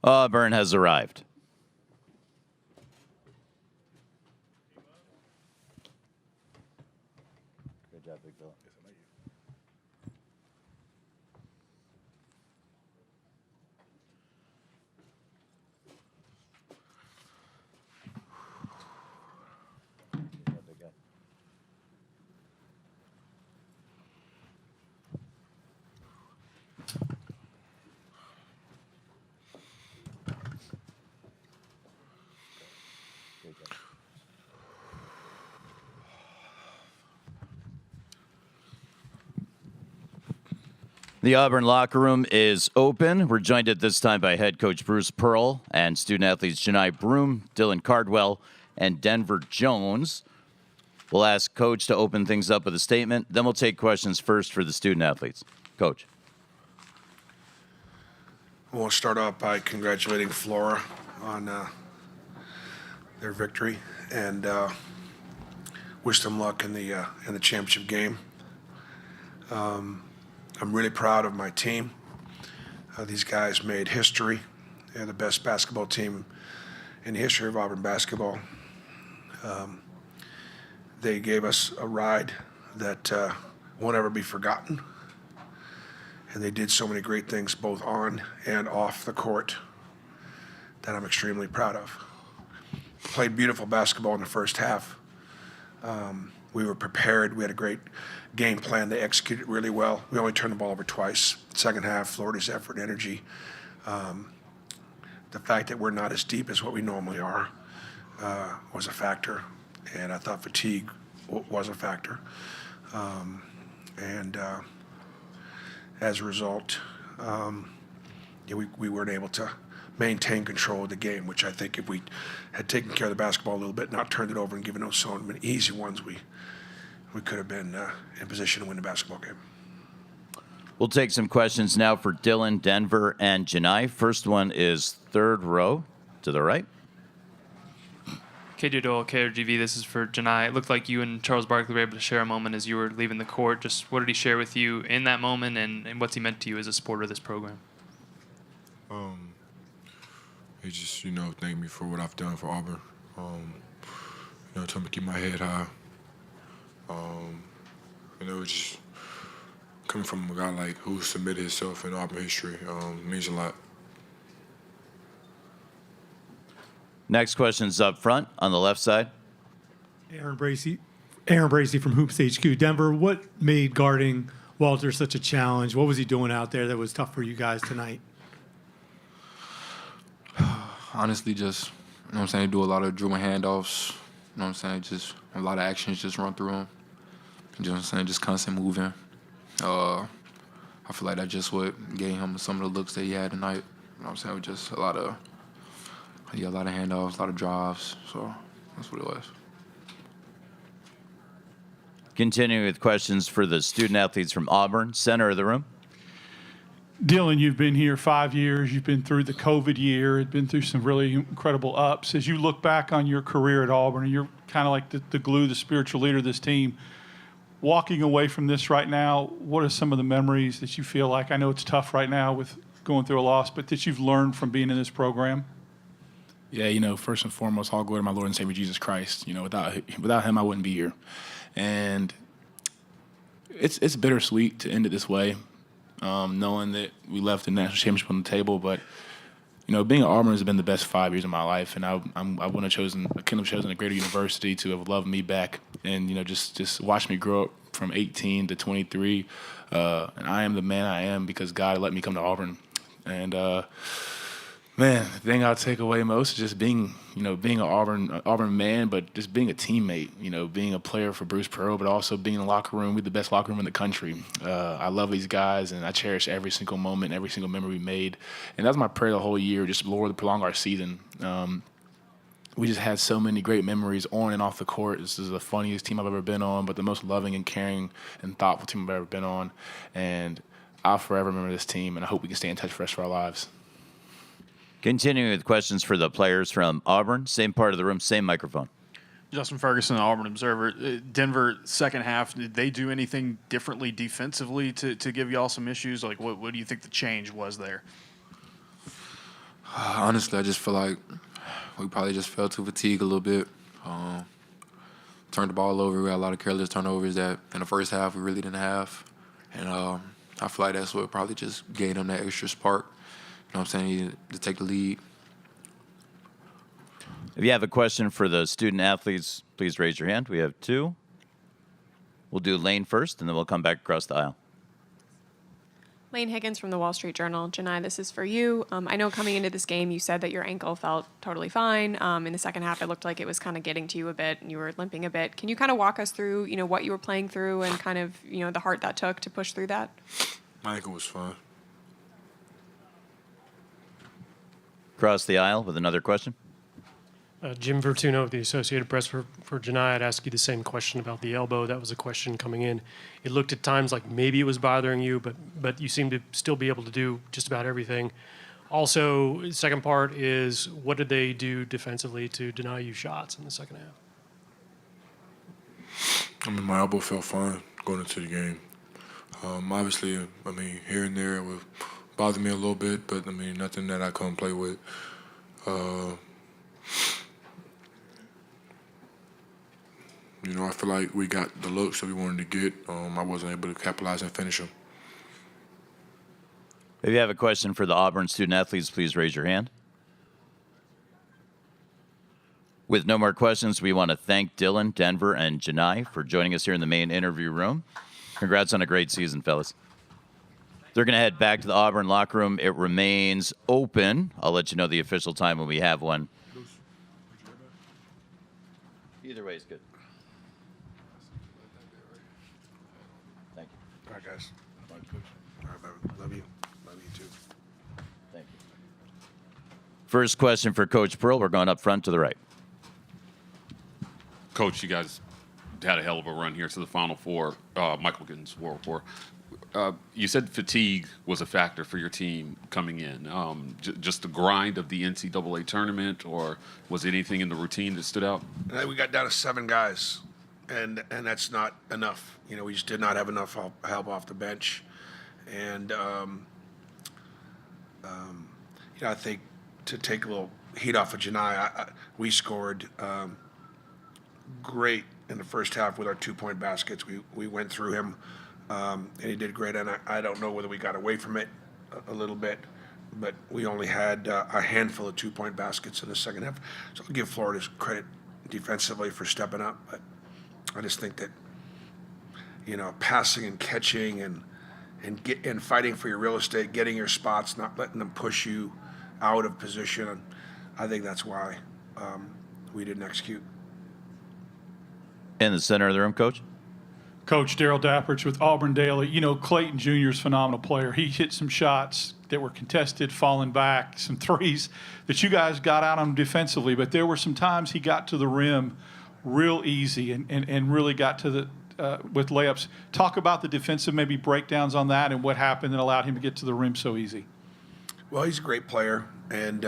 Auburn has arrived. Good job, Big Bill. The Auburn locker room is open. We're joined at this time by head coach Bruce Pearl and student athletes Janai Broom, Dylan Cardwell, and Denver Jones. We'll ask Coach to open things up with a statement. Then we'll take questions first for the student athletes. Coach. I want to start off by congratulating Flora on their victory and wish them luck in the championship game. I'm really proud of my team. These guys made history. They're the best basketball team in the history of Auburn basketball. They gave us a ride that won't ever be forgotten. And they did so many great things both on and off the court that I'm extremely proud of. Played beautiful basketball in the first half. We were prepared. We had a great game plan. They executed really well. We only turned the ball over twice. Second half, Florida's effort and energy. The fact that we're not as deep as what we normally are was a factor. And I thought fatigue was a factor. As a result, we weren't able to maintain control of the game, which I think if we had taken care of the basketball a little bit, not turned it over and given those so many easy ones, we could have been in position to win the basketball game. We'll take some questions now for Dylan, Denver, and Janai. First one is third row to the right. KJ Doyle, KRGV, this is for Janai. It looked like you and Charles Barkley were able to share a moment as you were leaving the court. Just what did he share with you in that moment, and what's he meant to you as a supporter of this program? He just, thanked me for what I've done for Auburn. Told me to keep my head high. Just coming from a guy like who submitted himself in Auburn history means a lot. Next question's up front on the left side. Aaron Bracey from Hoops HQ. Denver, what made guarding Walter such a challenge? What was he doing out there that was tough for you guys tonight? Honestly, just, do a lot of dribbling handoffs, just a lot of actions just run through him. Just constant moving. I feel like that just what gave him some of the looks that he had tonight. Just a lot of handoffs, a lot of drives, so that's what it was. Continuing with questions for the student athletes from Auburn, center of the room. Dylan, you've been here 5 years. You've been through the COVID year. You've been through some really incredible ups. As you look back on your career at Auburn, and you're kind of like the glue, the spiritual leader of this team. Walking away from this right now, what are some of the memories that you feel like? I know it's tough right now with going through a loss, but that you've learned from being in this program? Yeah, first and foremost, all glory to my Lord and Savior Jesus Christ. Without him, I wouldn't be here. And it's bittersweet to end it this way, knowing that we left the national championship on the table. But, being at Auburn has been the best 5 years of my life, and I couldn't have chosen a greater university to have loved me back and, just watch me grow up from 18 to 23. And I am the man I am because God let me come to Auburn. And, man, the thing I'll take away most is just being an Auburn man, but just being a teammate, being a player for Bruce Pearl, but also being in the locker room. We're the best locker room in the country. I love these guys, and I cherish every single moment, every single memory we made. And that's my prayer the whole year, just Lord, to prolong our season. We just had so many great memories on and off the court. This is the funniest team I've ever been on, but the most loving and caring and thoughtful team I've ever been on. And I'll forever remember this team, and I hope we can stay in touch for the rest of our lives. Continuing with questions for the players from Auburn. Same part of the room, same microphone. Justin Ferguson, Auburn Observer. Denver, second half, did they do anything differently defensively to give y'all some issues? Like, what do you think the change was there? Honestly, I just feel like we probably just fell to fatigue a little bit. Turned the ball over. We had a lot of careless turnovers that in the first half we really didn't have. And I feel like that's what probably just gave them that extra spark. You know what I'm saying? To take the lead. If you have a question for the student athletes, please raise your hand. We have 2. We'll do Lane first, and then we'll come back across the aisle. Lane Higgins from the Wall Street Journal. Janai, this is for you. I know coming into this game, you said that your ankle felt totally fine. In the second half, it looked like it was kind of getting to you a bit, and you were limping a bit. Can you kind of walk us through, what you were playing through and kind of, the heart that took to push through that? My ankle was fine. Across the aisle with another question. Jim Vertuno of the Associated Press for Janai. I'd ask you the same question about the elbow. That was a question coming in. It looked at times like maybe it was bothering you, but you seem to still be able to do just about everything. Also, second part is, what did they do defensively to deny you shots in the second half? I mean, my elbow felt fine going into the game. Obviously, here and there it would bother me a little bit, but, nothing that I couldn't play with. I feel like we got the looks that we wanted to get. I wasn't able to capitalize and finish them. If you have a question for the Auburn student athletes, please raise your hand. With no more questions, we want to thank Dylan, Denver, and Janai for joining us here in the main interview room. Congrats on a great season, fellas. They're going to head back to the Auburn locker room. It remains open. I'll let you know the official time when we have one. Either way is good. Thank you. All right, guys. All right, man. Love you. Love you, too. Thank you. First question for Coach Pearl. We're going up front to the right. Coach, you guys had a hell of a run here to the Final Four. Michael Gittins, World War. You said fatigue was a factor for your team coming in. Just the grind of the NCAA tournament, or was it anything in the routine that stood out? We got down to 7 guys, and that's not enough. We just did not have enough help off the bench. And, I think to take a little heat off of Janai, we scored great in the first half with our 2-point baskets. We went through him. And he did great, and I don't know whether we got away from it a little bit, but we only had a handful of 2-point baskets in the second half. So I'll give Florida credit defensively for stepping up, but I just think that, passing and catching and fighting for your real estate, getting your spots, not letting them push you out of position, and I think that's why we didn't execute. In the center of the room, Coach. Coach Daryl Dapprich with Auburn Daily. Clayton Jr. is a phenomenal player. He hit some shots that were contested, falling back, some threes that you guys got out on him defensively, but there were some times he got to the rim real easy and really got to the with layups. Talk about the defensive maybe breakdowns on that and what happened that allowed him to get to the rim so easy. Well, he's a great player, and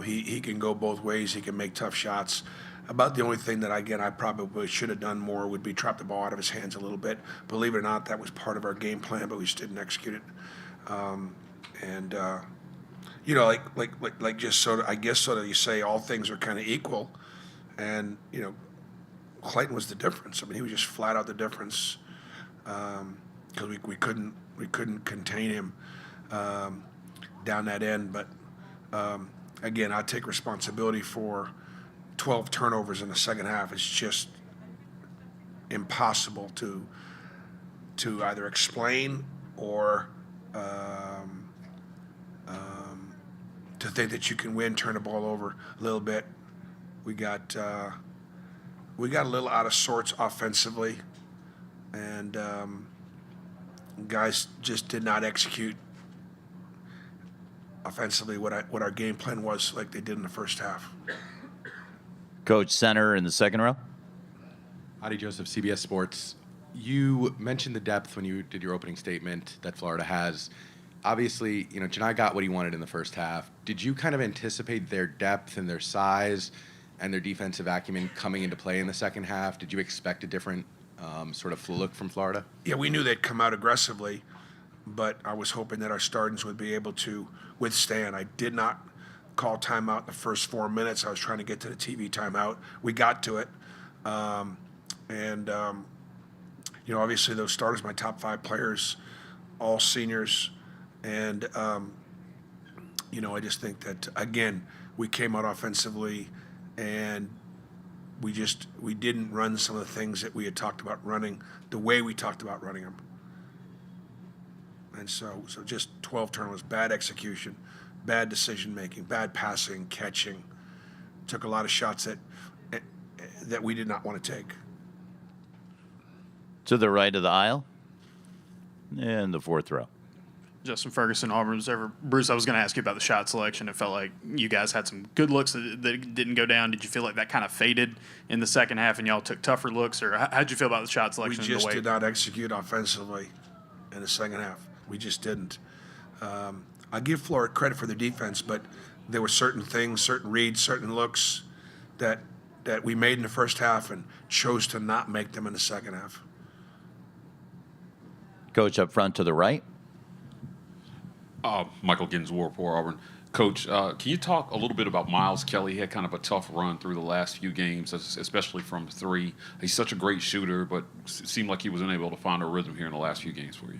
he can go both ways. He can make tough shots. About the only thing that, I probably should have done more would be trap the ball out of his hands a little bit. Believe it or not, that was part of our game plan, but we just didn't execute it. Like just sort of you say all things are kind of equal, and Clayton was the difference. He was just flat out the difference because we couldn't contain him down that end. But again, I take responsibility for 12 turnovers in the second half. It's just impossible to either explain or to think that you can win, turn the ball over a little bit. We got a little out of sorts offensively, and guys just did not execute offensively what our game plan was like they did in the first half. Coach, center in the second row. Adi Joseph, CBS Sports. You mentioned the depth when you did your opening statement that Florida has. Obviously, Janai got what he wanted in the first half. Did you kind of anticipate their depth and their size and their defensive acumen coming into play in the second half? Did you expect a different sort of look from Florida? Yeah, we knew they'd come out aggressively, but I was hoping that our starters would be able to withstand. I did not call timeout in the first 4 minutes. I was trying to get to the TV timeout. We got to it. Obviously those starters, my top 5 players, all seniors. And, I just think that, again, we came out offensively and we didn't run some of the things that we had talked about running the way we talked about running them. And so just 12 turnovers, bad execution, bad decision-making, bad passing, catching. Took a lot of shots that we did not want to take. To the right of the aisle, in the 4th row. Justin Ferguson, Auburn Observer. Bruce, I was going to ask you about the shot selection. It felt like you guys had some good looks that didn't go down. Did you feel like that kind of faded in the second half and y'all took tougher looks? Or how'd you feel about the shot selection? We just did not execute offensively in the second half. We just didn't. I give Florida credit for their defense, but there were certain things, certain reads, certain looks that we made in the first half and chose to not make them in the second half. Coach up front to the right. Michael Giddens, War Report, Auburn. Coach, can you talk a little bit about Miles Kelly? He had kind of a tough run through the last few games, especially from 3. He's such a great shooter, but it seemed like he was unable to find a rhythm here in the last few games for you.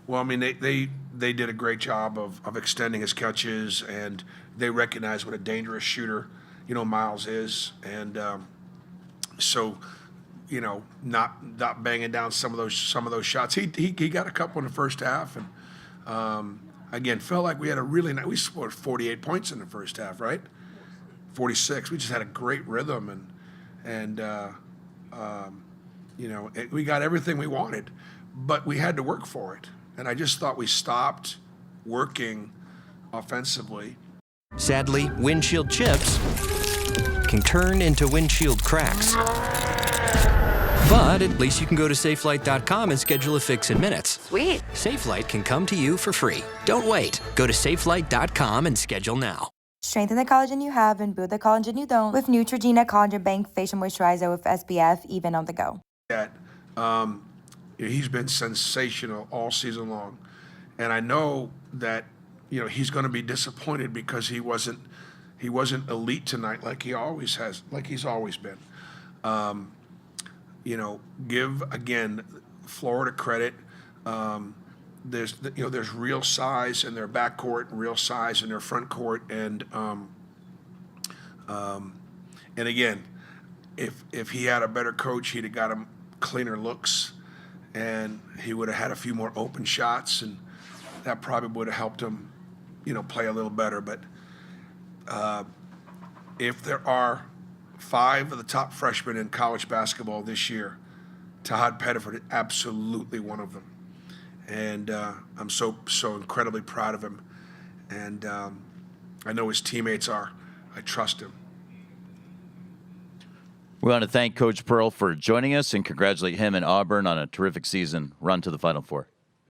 Well, I mean, they did a great job of extending his catches, and they recognize what a dangerous shooter, Miles is. And not banging down some of those shots. He got a couple in the first half, and again, felt like we had a really nice. We scored 48 points in the first half, right? 46. We just had a great rhythm, and we got everything we wanted, but we had to work for it. And I just thought we stopped working offensively. Sadly, windshield chips can turn into windshield cracks. But at least you can go to safelight.com and schedule a fix in minutes. Sweet. SafeLight can come to you for free. Don't wait. Go to safelight.com and schedule now. Strengthen the collagen you have and build the collagen you don't with Neutrogena Collagen Bank Facial Moisturizer with SPF, even on the go. He's been sensational all season long. And I know that, he's going to be disappointed because he wasn't elite tonight like he's always been. Give again Florida credit. There's real size in their backcourt and real size in their front court, and again, if he had a better coach, he'd have got him cleaner looks, and he would have had a few more open shots, and that probably would have helped him, play a little better. But if there are 5 of the top freshmen in college basketball this year, Tahad Pettiford is absolutely one of them. And I'm so incredibly proud of him. And I know his teammates are. I trust him. We want to thank Coach Pearl for joining us and congratulate him and Auburn on a terrific season run to the Final Four.